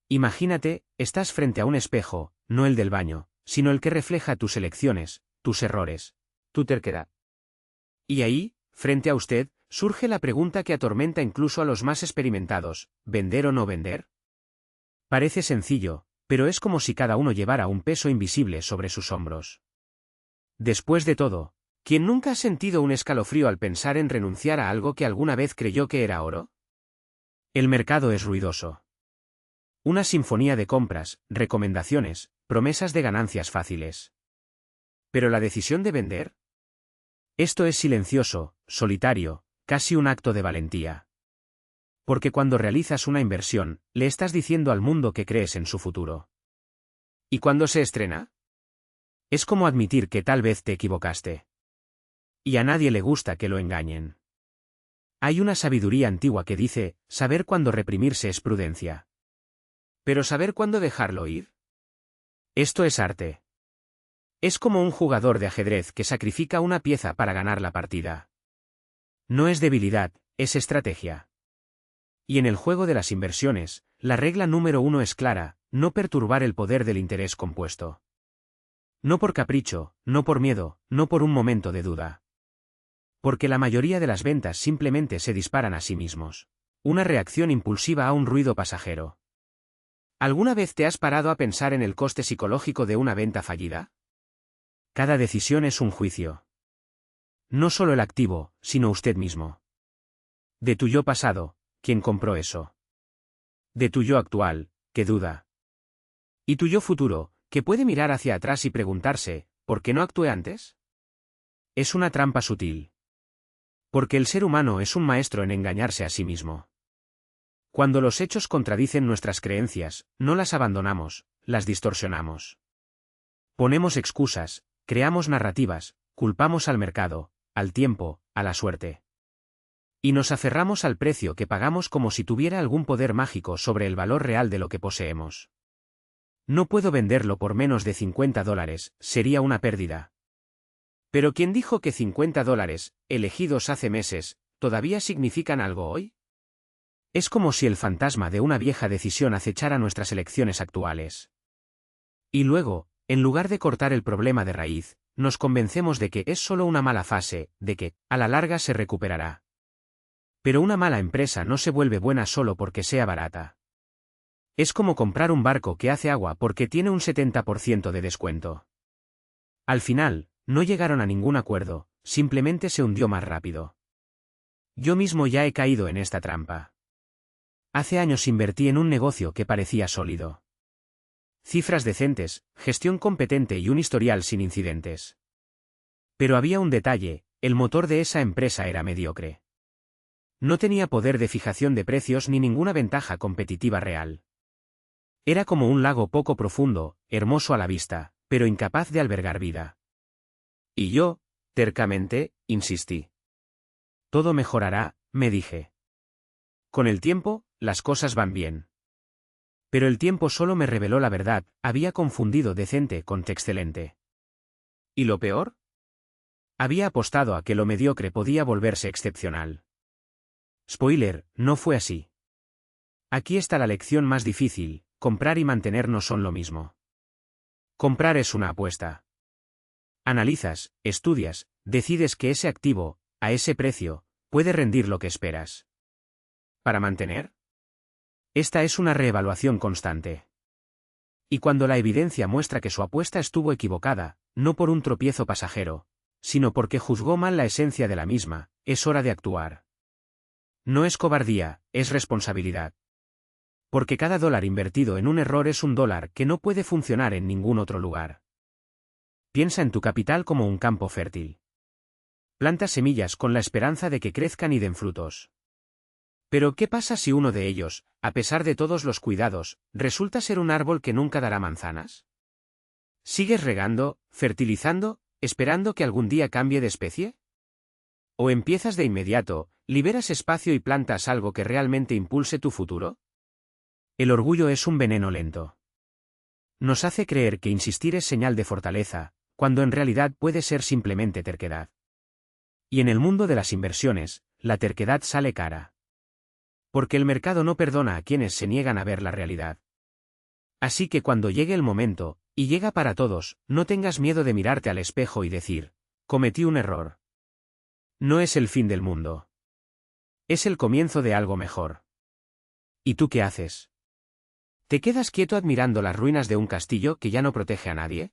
Imagínate, estás frente a un espejo, no el del baño, sino el que refleja tus elecciones, tus errores, tu terquedad. Y ahí, frente a usted, surge la pregunta que atormenta incluso a los más experimentados: ¿vender o no vender? Parece sencillo, pero es como si cada uno llevara un peso invisible sobre sus hombros. Después de todo, ¿quién nunca ha sentido un escalofrío al pensar en renunciar a algo que alguna vez creyó que era oro? El mercado es ruidoso. Una sinfonía de compras, recomendaciones, promesas de ganancias fáciles. ¿Pero la decisión de vender? Esto es silencioso, solitario, casi un acto de valentía. Porque cuando realizas una inversión, le estás diciendo al mundo que crees en su futuro. ¿Y cuándo se estrena? Es como admitir que tal vez te equivocaste. Y a nadie le gusta que lo engañen. Hay una sabiduría antigua que dice: saber cuándo reprimirse es prudencia. ¿Pero saber cuándo dejarlo ir? Esto es arte. Es como un jugador de ajedrez que sacrifica una pieza para ganar la partida. No es debilidad, es estrategia. Y en el juego de las inversiones, la regla número 1 es clara: no perturbar el poder del interés compuesto. No por capricho, no por miedo, no por un momento de duda. Porque la mayoría de las ventas simplemente se disparan a sí mismos. Una reacción impulsiva a un ruido pasajero. ¿Alguna vez te has parado a pensar en el coste psicológico de una venta fallida? Cada decisión es un juicio. No solo el activo, sino usted mismo. De tu yo pasado, ¿quién compró eso? De tu yo actual, que duda. Y tu yo futuro, que puede mirar hacia atrás y preguntarse: ¿por qué no actué antes? Es una trampa sutil. Porque el ser humano es un maestro en engañarse a sí mismo. Cuando los hechos contradicen nuestras creencias, no las abandonamos, las distorsionamos. Ponemos excusas, creamos narrativas, culpamos al mercado, al tiempo, a la suerte. Y nos aferramos al precio que pagamos como si tuviera algún poder mágico sobre el valor real de lo que poseemos. No puedo venderlo por menos de $50, sería una pérdida. Pero ¿quién dijo que $50, elegidos hace meses, todavía significan algo hoy? Es como si el fantasma de una vieja decisión acechara nuestras elecciones actuales. Y luego, en lugar de cortar el problema de raíz, nos convencemos de que es solo una mala fase, de que, a la larga se recuperará. Pero una mala empresa no se vuelve buena solo porque sea barata. Es como comprar un barco que hace agua porque tiene un 70% de descuento. Al final, no llegaron a ningún acuerdo, simplemente se hundió más rápido. Yo mismo ya he caído en esta trampa. Hace años invertí en un negocio que parecía sólido. Cifras decentes, gestión competente y un historial sin incidentes. Pero había un detalle: el motor de esa empresa era mediocre. No tenía poder de fijación de precios ni ninguna ventaja competitiva real. Era como un lago poco profundo, hermoso a la vista, pero incapaz de albergar vida. Y yo, tercamente, insistí. Todo mejorará, me dije. Con el tiempo, las cosas van bien. Pero el tiempo solo me reveló la verdad: había confundido decente con excelente. ¿Y lo peor? Había apostado a que lo mediocre podía volverse excepcional. Spoiler, no fue así. Aquí está la lección más difícil: comprar y mantener no son lo mismo. Comprar es una apuesta. Analizas, estudias, decides que ese activo, a ese precio, puede rendir lo que esperas. ¿Para mantener? Esta es una reevaluación constante. Y cuando la evidencia muestra que su apuesta estuvo equivocada, no por un tropiezo pasajero, sino porque juzgó mal la esencia de la misma, es hora de actuar. No es cobardía, es responsabilidad. Porque cada dólar invertido en un error es un dólar que no puede funcionar en ningún otro lugar. Piensa en tu capital como un campo fértil. Planta semillas con la esperanza de que crezcan y den frutos. Pero ¿qué pasa si uno de ellos, a pesar de todos los cuidados, resulta ser un árbol que nunca dará manzanas? ¿Sigues regando, fertilizando, esperando que algún día cambie de especie? ¿O empiezas de inmediato, liberas espacio y plantas algo que realmente impulse tu futuro? El orgullo es un veneno lento. Nos hace creer que insistir es señal de fortaleza, cuando en realidad puede ser simplemente terquedad. Y en el mundo de las inversiones, la terquedad sale cara. Porque el mercado no perdona a quienes se niegan a ver la realidad. Así que cuando llegue el momento, y llega para todos, no tengas miedo de mirarte al espejo y decir, cometí un error. No es el fin del mundo. Es el comienzo de algo mejor. ¿Y tú qué haces? ¿Te quedas quieto admirando las ruinas de un castillo que ya no protege a nadie?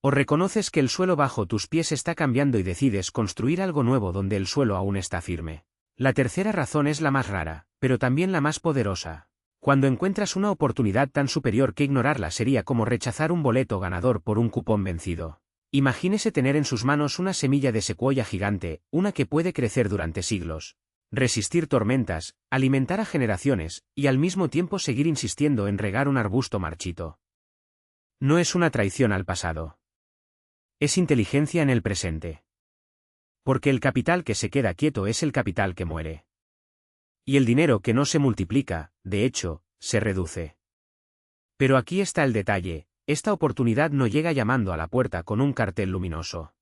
¿O reconoces que el suelo bajo tus pies está cambiando y decides construir algo nuevo donde el suelo aún está firme? La tercera razón es la más rara, pero también la más poderosa. Cuando encuentras una oportunidad tan superior que ignorarla sería como rechazar un boleto ganador por un cupón vencido. Imagínese tener en sus manos una semilla de secuoya gigante, una que puede crecer durante siglos, resistir tormentas, alimentar a generaciones, y al mismo tiempo seguir insistiendo en regar un arbusto marchito. No es una traición al pasado. Es inteligencia en el presente. Porque el capital que se queda quieto es el capital que muere. Y el dinero que no se multiplica, de hecho, se reduce. Pero aquí está el detalle, esta oportunidad no llega llamando a la puerta con un cartel luminoso.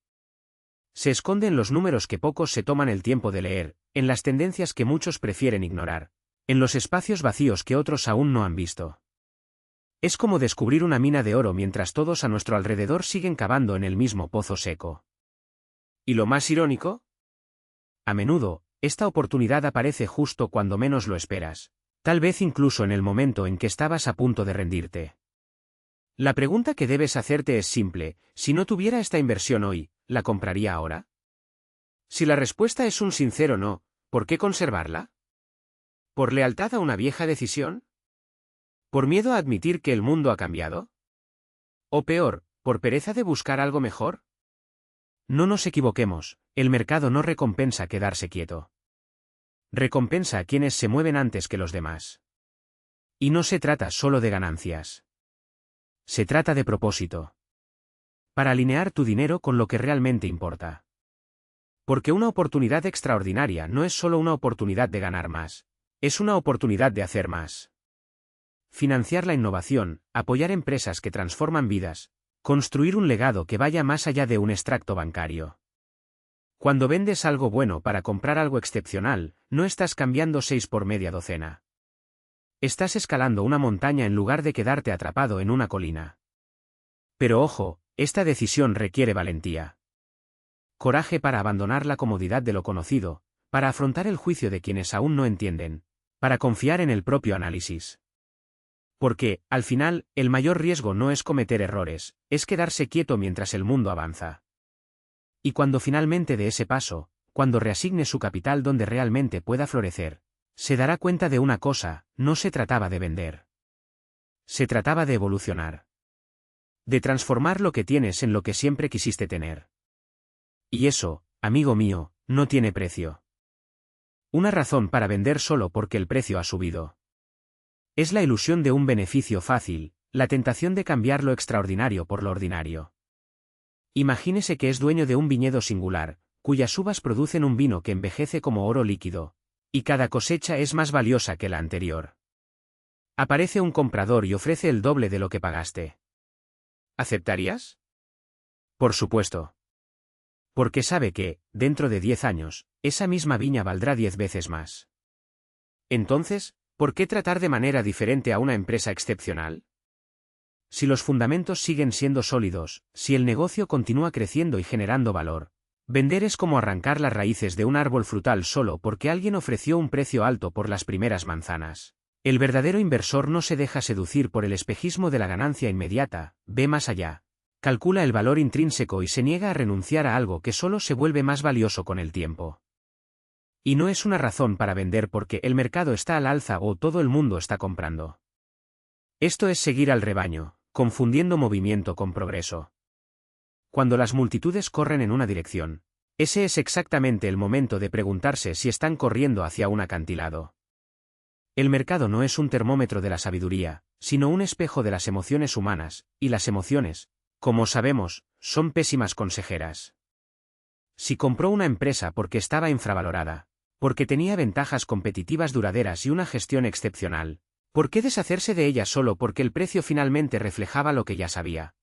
Se esconde en los números que pocos se toman el tiempo de leer, en las tendencias que muchos prefieren ignorar, en los espacios vacíos que otros aún no han visto. Es como descubrir una mina de oro mientras todos a nuestro alrededor siguen cavando en el mismo pozo seco. ¿Y lo más irónico? A menudo, esta oportunidad aparece justo cuando menos lo esperas, tal vez incluso en el momento en que estabas a punto de rendirte. La pregunta que debes hacerte es simple: si no tuviera esta inversión hoy, ¿la compraría ahora? Si la respuesta es un sincero no, ¿por qué conservarla? ¿Por lealtad a una vieja decisión? ¿Por miedo a admitir que el mundo ha cambiado? ¿O peor, por pereza de buscar algo mejor? No nos equivoquemos, el mercado no recompensa quedarse quieto. Recompensa a quienes se mueven antes que los demás. Y no se trata solo de ganancias. Se trata de propósito. Para alinear tu dinero con lo que realmente importa. Porque una oportunidad extraordinaria no es solo una oportunidad de ganar más, es una oportunidad de hacer más. Financiar la innovación, apoyar empresas que transforman vidas, construir un legado que vaya más allá de un extracto bancario. Cuando vendes algo bueno para comprar algo excepcional, no estás cambiando 6 por media docena. Estás escalando una montaña en lugar de quedarte atrapado en una colina. Pero ojo, esta decisión requiere valentía. Coraje para abandonar la comodidad de lo conocido, para afrontar el juicio de quienes aún no entienden, para confiar en el propio análisis. Porque, al final, el mayor riesgo no es cometer errores, es quedarse quieto mientras el mundo avanza. Y cuando finalmente dé ese paso, cuando reasigne su capital donde realmente pueda florecer, se dará cuenta de una cosa: no se trataba de vender. Se trataba de evolucionar. De transformar lo que tienes en lo que siempre quisiste tener. Y eso, amigo mío, no tiene precio. Una razón para vender solo porque el precio ha subido. Es la ilusión de un beneficio fácil, la tentación de cambiar lo extraordinario por lo ordinario. Imagínese que es dueño de un viñedo singular, cuyas uvas producen un vino que envejece como oro líquido, y cada cosecha es más valiosa que la anterior. Aparece un comprador y ofrece el doble de lo que pagaste. ¿Aceptarías? Por supuesto. Porque sabe que, dentro de 10 años, esa misma viña valdrá 10 veces más. Entonces, ¿por qué tratar de manera diferente a una empresa excepcional? Si los fundamentos siguen siendo sólidos, si el negocio continúa creciendo y generando valor, vender es como arrancar las raíces de un árbol frutal solo porque alguien ofreció un precio alto por las primeras manzanas. El verdadero inversor no se deja seducir por el espejismo de la ganancia inmediata, ve más allá. Calcula el valor intrínseco y se niega a renunciar a algo que solo se vuelve más valioso con el tiempo. Y no es una razón para vender porque el mercado está al alza o todo el mundo está comprando. Esto es seguir al rebaño, confundiendo movimiento con progreso. Cuando las multitudes corren en una dirección, ese es exactamente el momento de preguntarse si están corriendo hacia un acantilado. El mercado no es un termómetro de la sabiduría, sino un espejo de las emociones humanas, y las emociones, como sabemos, son pésimas consejeras. Si compró una empresa porque estaba infravalorada, porque tenía ventajas competitivas duraderas y una gestión excepcional, ¿por qué deshacerse de ella solo porque el precio finalmente reflejaba lo que ya sabía?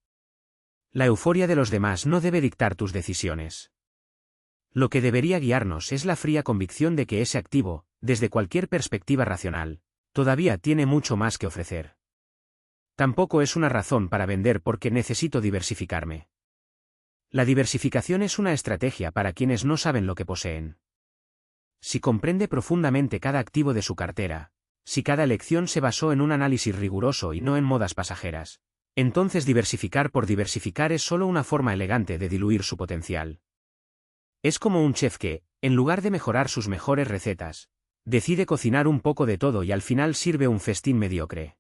La euforia de los demás no debe dictar tus decisiones. Lo que debería guiarnos es la fría convicción de que ese activo, desde cualquier perspectiva racional, todavía tiene mucho más que ofrecer. Tampoco es una razón para vender porque necesito diversificarme. La diversificación es una estrategia para quienes no saben lo que poseen. Si comprende profundamente cada activo de su cartera, si cada elección se basó en un análisis riguroso y no en modas pasajeras, entonces diversificar por diversificar es solo una forma elegante de diluir su potencial. Es como un chef que, en lugar de mejorar sus mejores recetas, decide cocinar un poco de todo y al final sirve un festín mediocre.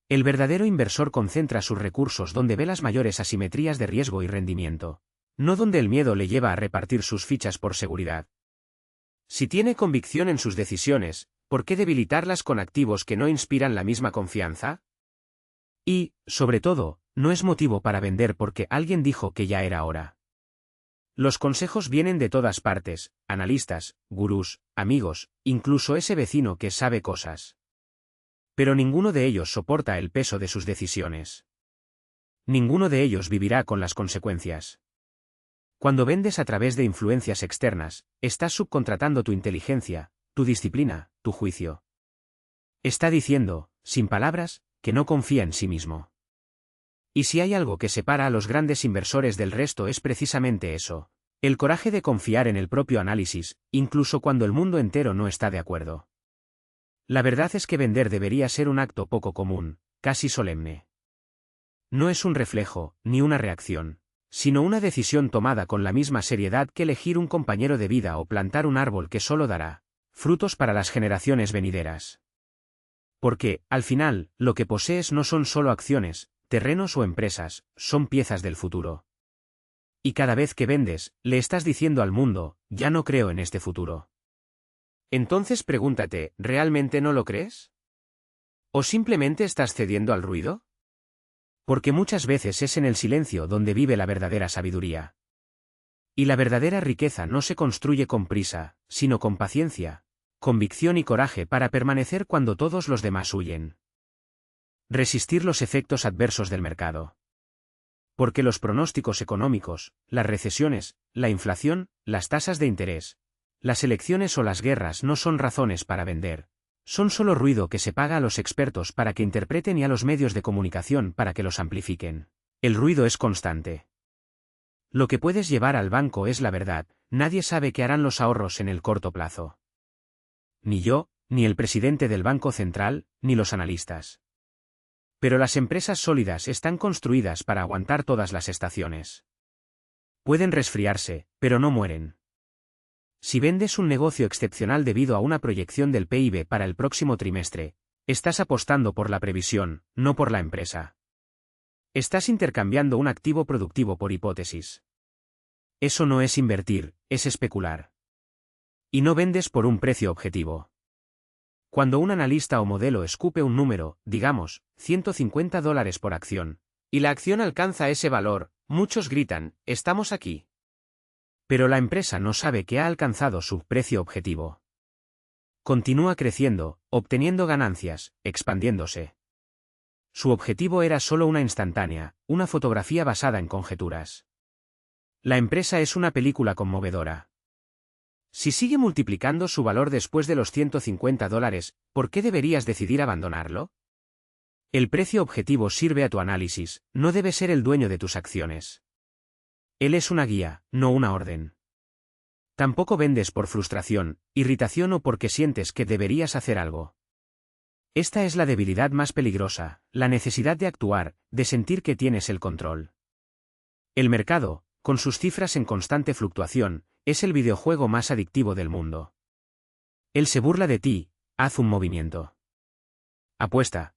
El verdadero inversor concentra sus recursos donde ve las mayores asimetrías de riesgo y rendimiento, no donde el miedo le lleva a repartir sus fichas por seguridad. Si tiene convicción en sus decisiones, ¿por qué debilitarlas con activos que no inspiran la misma confianza? Y, sobre todo, no es motivo para vender porque alguien dijo que ya era hora. Los consejos vienen de todas partes, analistas, gurús, amigos, incluso ese vecino que sabe cosas. Pero ninguno de ellos soporta el peso de sus decisiones. Ninguno de ellos vivirá con las consecuencias. Cuando vendes a través de influencias externas, estás subcontratando tu inteligencia, tu disciplina, tu juicio. Está diciendo, sin palabras, que no confía en sí mismo. Y si hay algo que separa a los grandes inversores del resto es precisamente eso, el coraje de confiar en el propio análisis, incluso cuando el mundo entero no está de acuerdo. La verdad es que vender debería ser un acto poco común, casi solemne. No es un reflejo, ni una reacción, sino una decisión tomada con la misma seriedad que elegir un compañero de vida o plantar un árbol que solo dará frutos para las generaciones venideras. Porque, al final, lo que posees no son solo acciones, terrenos o empresas, son piezas del futuro. Y cada vez que vendes, le estás diciendo al mundo, ya no creo en este futuro. Entonces pregúntate, ¿realmente no lo crees? ¿O simplemente estás cediendo al ruido? Porque muchas veces es en el silencio donde vive la verdadera sabiduría. Y la verdadera riqueza no se construye con prisa, sino con paciencia, convicción y coraje para permanecer cuando todos los demás huyen. Resistir los efectos adversos del mercado. Porque los pronósticos económicos, las recesiones, la inflación, las tasas de interés, las elecciones o las guerras no son razones para vender. Son solo ruido que se paga a los expertos para que interpreten y a los medios de comunicación para que los amplifiquen. El ruido es constante. Lo que puedes llevar al banco es la verdad, nadie sabe qué harán los ahorros en el corto plazo. Ni yo, ni el presidente del Banco Central, ni los analistas. Pero las empresas sólidas están construidas para aguantar todas las estaciones. Pueden resfriarse, pero no mueren. Si vendes un negocio excepcional debido a una proyección del PIB para el próximo trimestre, estás apostando por la previsión, no por la empresa. Estás intercambiando un activo productivo por hipótesis. Eso no es invertir, es especular. Y no vendes por un precio objetivo. Cuando un analista o modelo escupe un número, digamos, $150 por acción, y la acción alcanza ese valor, muchos gritan, estamos aquí. Pero la empresa no sabe que ha alcanzado su precio objetivo. Continúa creciendo, obteniendo ganancias, expandiéndose. Su objetivo era solo una instantánea, una fotografía basada en conjeturas. La empresa es una película conmovedora. Si sigue multiplicando su valor después de los $150, ¿por qué deberías decidir abandonarlo? El precio objetivo sirve a tu análisis, no debe ser el dueño de tus acciones. Él es una guía, no una orden. Tampoco vendes por frustración, irritación o porque sientes que deberías hacer algo. Esta es la debilidad más peligrosa, la necesidad de actuar, de sentir que tienes el control. El mercado, con sus cifras en constante fluctuación, es el videojuego más adictivo del mundo. Él se burla de ti, haz un movimiento. Apuesta.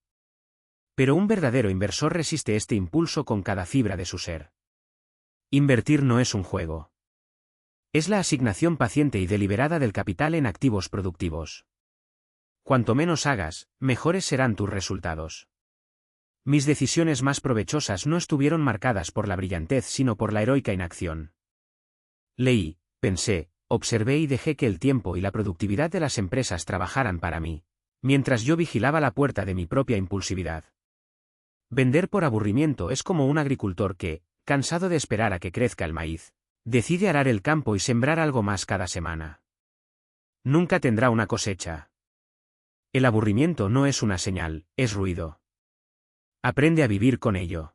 Pero un verdadero inversor resiste este impulso con cada fibra de su ser. Invertir no es un juego. Es la asignación paciente y deliberada del capital en activos productivos. Cuanto menos hagas, mejores serán tus resultados. Mis decisiones más provechosas no estuvieron marcadas por la brillantez sino por la heroica inacción. Leí, pensé, observé y dejé que el tiempo y la productividad de las empresas trabajaran para mí, mientras yo vigilaba la puerta de mi propia impulsividad. Vender por aburrimiento es como un agricultor que, cansado de esperar a que crezca el maíz, decide arar el campo y sembrar algo más cada semana. Nunca tendrá una cosecha. El aburrimiento no es una señal, es ruido. Aprende a vivir con ello.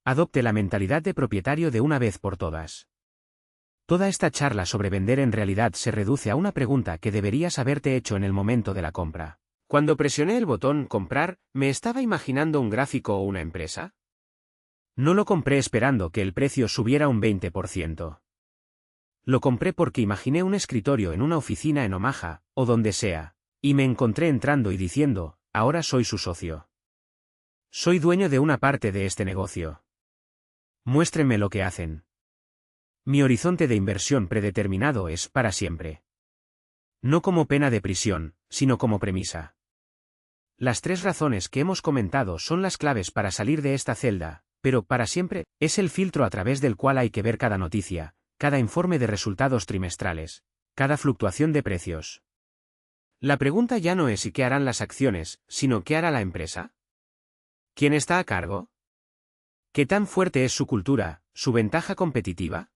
Adopte la mentalidad de propietario de una vez por todas. Toda esta charla sobre vender en realidad se reduce a una pregunta que deberías haberte hecho en el momento de la compra. Cuando presioné el botón comprar, ¿me estaba imaginando un gráfico o una empresa? No lo compré esperando que el precio subiera un 20%. Lo compré porque imaginé un escritorio en una oficina en Omaha, o donde sea, y me encontré entrando y diciendo, ahora soy su socio. Soy dueño de una parte de este negocio. Muéstrenme lo que hacen. Mi horizonte de inversión predeterminado es para siempre. No como pena de prisión, sino como premisa. Las 3 razones que hemos comentado son las claves para salir de esta celda, pero para siempre es el filtro a través del cual hay que ver cada noticia, cada informe de resultados trimestrales, cada fluctuación de precios. La pregunta ya no es qué harán las acciones, sino qué hará la empresa. ¿Quién está a cargo? ¿Qué tan fuerte es su cultura, su ventaja competitiva?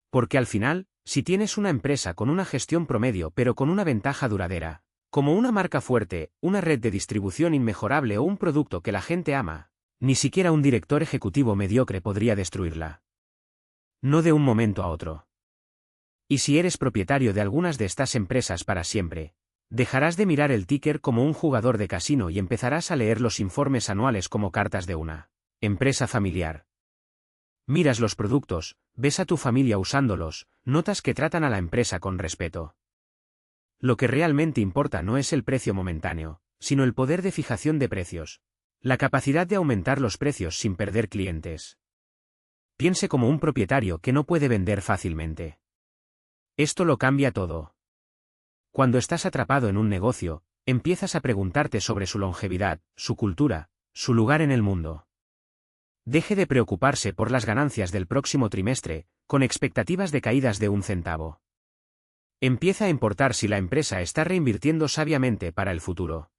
Porque al final, si tienes una empresa con una gestión promedio pero con una ventaja duradera, como una marca fuerte, una red de distribución inmejorable o un producto que la gente ama, ni siquiera un director ejecutivo mediocre podría destruirla. No de un momento a otro. Y si eres propietario de algunas de estas empresas para siempre, dejarás de mirar el ticker como un jugador de casino y empezarás a leer los informes anuales como cartas de una empresa familiar. Miras los productos, ves a tu familia usándolos, notas que tratan a la empresa con respeto. Lo que realmente importa no es el precio momentáneo, sino el poder de fijación de precios. La capacidad de aumentar los precios sin perder clientes. Piense como un propietario que no puede vender fácilmente. Esto lo cambia todo. Cuando estás atrapado en un negocio, empiezas a preguntarte sobre su longevidad, su cultura, su lugar en el mundo. Deje de preocuparse por las ganancias del próximo trimestre, con expectativas de caídas de 1 centavo. Empieza a importar si la empresa está reinvirtiendo sabiamente para el futuro.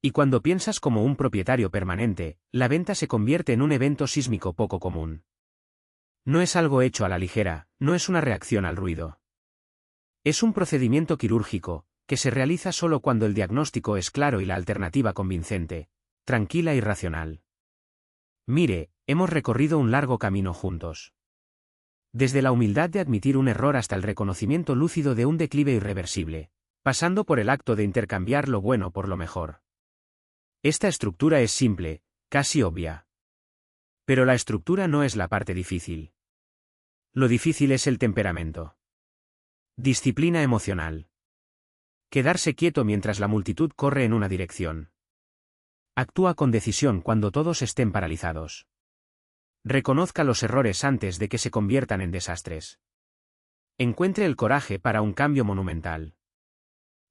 Y cuando piensas como un propietario permanente, la venta se convierte en un evento sísmico poco común. No es algo hecho a la ligera, no es una reacción al ruido. Es un procedimiento quirúrgico, que se realiza solo cuando el diagnóstico es claro y la alternativa convincente, tranquila y racional. Mire, hemos recorrido un largo camino juntos. Desde la humildad de admitir un error hasta el reconocimiento lúcido de un declive irreversible, pasando por el acto de intercambiar lo bueno por lo mejor. Esta estructura es simple, casi obvia. Pero la estructura no es la parte difícil. Lo difícil es el temperamento. Disciplina emocional. Quedarse quieto mientras la multitud corre en una dirección. Actúa con decisión cuando todos estén paralizados. Reconozca los errores antes de que se conviertan en desastres. Encuentre el coraje para un cambio monumental.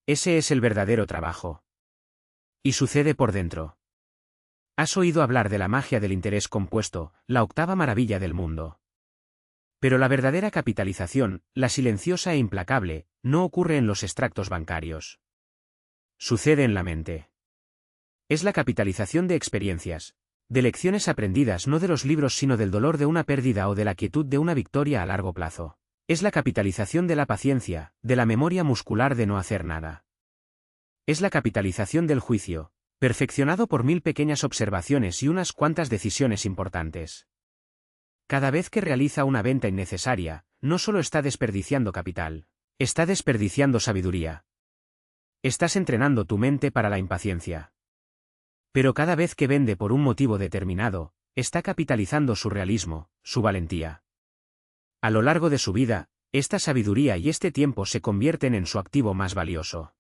Ese es el verdadero trabajo. Y sucede por dentro. Has oído hablar de la magia del interés compuesto, la octava maravilla del mundo. Pero la verdadera capitalización, la silenciosa e implacable, no ocurre en los extractos bancarios. Sucede en la mente. Es la capitalización de experiencias, de lecciones aprendidas no de los libros sino del dolor de una pérdida o de la quietud de una victoria a largo plazo. Es la capitalización de la paciencia, de la memoria muscular de no hacer nada. Es la capitalización del juicio, perfeccionado por 1000 pequeñas observaciones y unas cuantas decisiones importantes. Cada vez que realiza una venta innecesaria, no solo está desperdiciando capital, está desperdiciando sabiduría. Estás entrenando tu mente para la impaciencia. Pero cada vez que vende por un motivo determinado, está capitalizando su realismo, su valentía. A lo largo de su vida, esta sabiduría y este tiempo se convierten en su activo más valioso.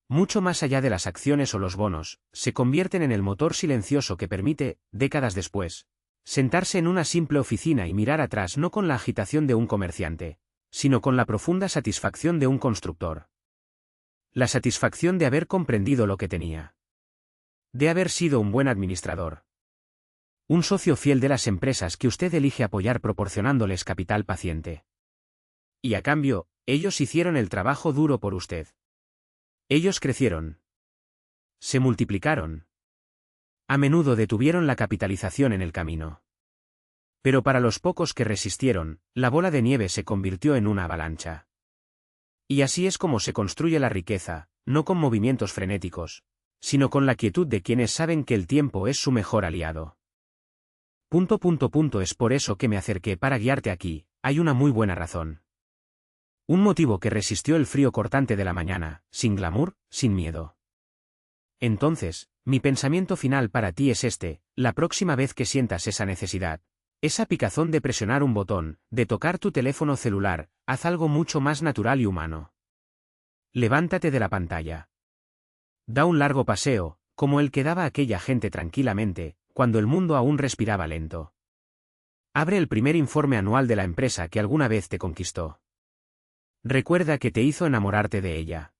Mucho más allá de las acciones o los bonos, se convierten en el motor silencioso que permite, décadas después, sentarse en una simple oficina y mirar atrás no con la agitación de un comerciante, sino con la profunda satisfacción de un constructor. La satisfacción de haber comprendido lo que tenía. De haber sido un buen administrador. Un socio fiel de las empresas que usted elige apoyar proporcionándoles capital paciente. Y a cambio, ellos hicieron el trabajo duro por usted. Ellos crecieron. Se multiplicaron. A menudo detuvieron la capitalización en el camino. Pero para los pocos que resistieron, la bola de nieve se convirtió en una avalancha. Y así es como se construye la riqueza, no con movimientos frenéticos, sino con la quietud de quienes saben que el tiempo es su mejor aliado. Es por eso que me acerqué para guiarte aquí, hay una muy buena razón. Un motivo que resistió el frío cortante de la mañana, sin glamour, sin miedo. Entonces, mi pensamiento final para ti es este: la próxima vez que sientas esa necesidad, esa picazón de presionar un botón, de tocar tu teléfono celular, haz algo mucho más natural y humano. Levántate de la pantalla. Da un largo paseo, como el que daba aquella gente tranquilamente, cuando el mundo aún respiraba lento. Abre el primer informe anual de la empresa que alguna vez te conquistó. Recuerda que te hizo enamorarte de ella.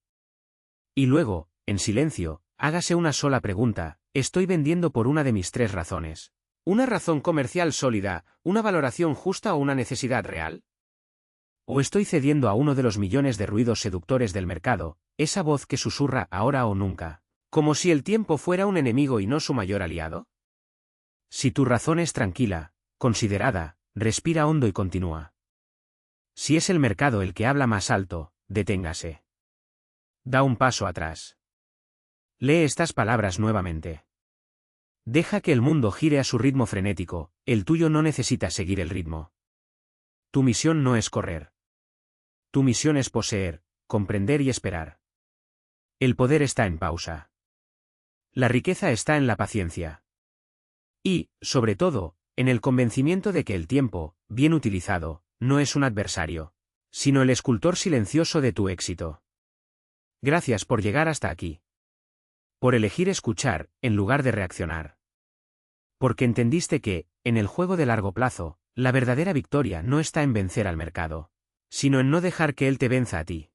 Y luego, en silencio, hágase una sola pregunta: ¿estoy vendiendo por una de mis 3 razones? ¿Una razón comercial sólida, una valoración justa o una necesidad real? ¿O estoy cediendo a uno de los millones de ruidos seductores del mercado, esa voz que susurra ahora o nunca, como si el tiempo fuera un enemigo y no su mayor aliado? Si tu razón es tranquila, considerada, respira hondo y continúa. Si es el mercado el que habla más alto, deténgase. Da un paso atrás. Lee estas palabras nuevamente. Deja que el mundo gire a su ritmo frenético, el tuyo no necesita seguir el ritmo. Tu misión no es correr. Tu misión es poseer, comprender y esperar. El poder está en pausa. La riqueza está en la paciencia. Y, sobre todo, en el convencimiento de que el tiempo, bien utilizado, no es un adversario, sino el escultor silencioso de tu éxito. Gracias por llegar hasta aquí. Por elegir escuchar, en lugar de reaccionar. Porque entendiste que, en el juego de largo plazo, la verdadera victoria no está en vencer al mercado, sino en no dejar que él te venza a ti.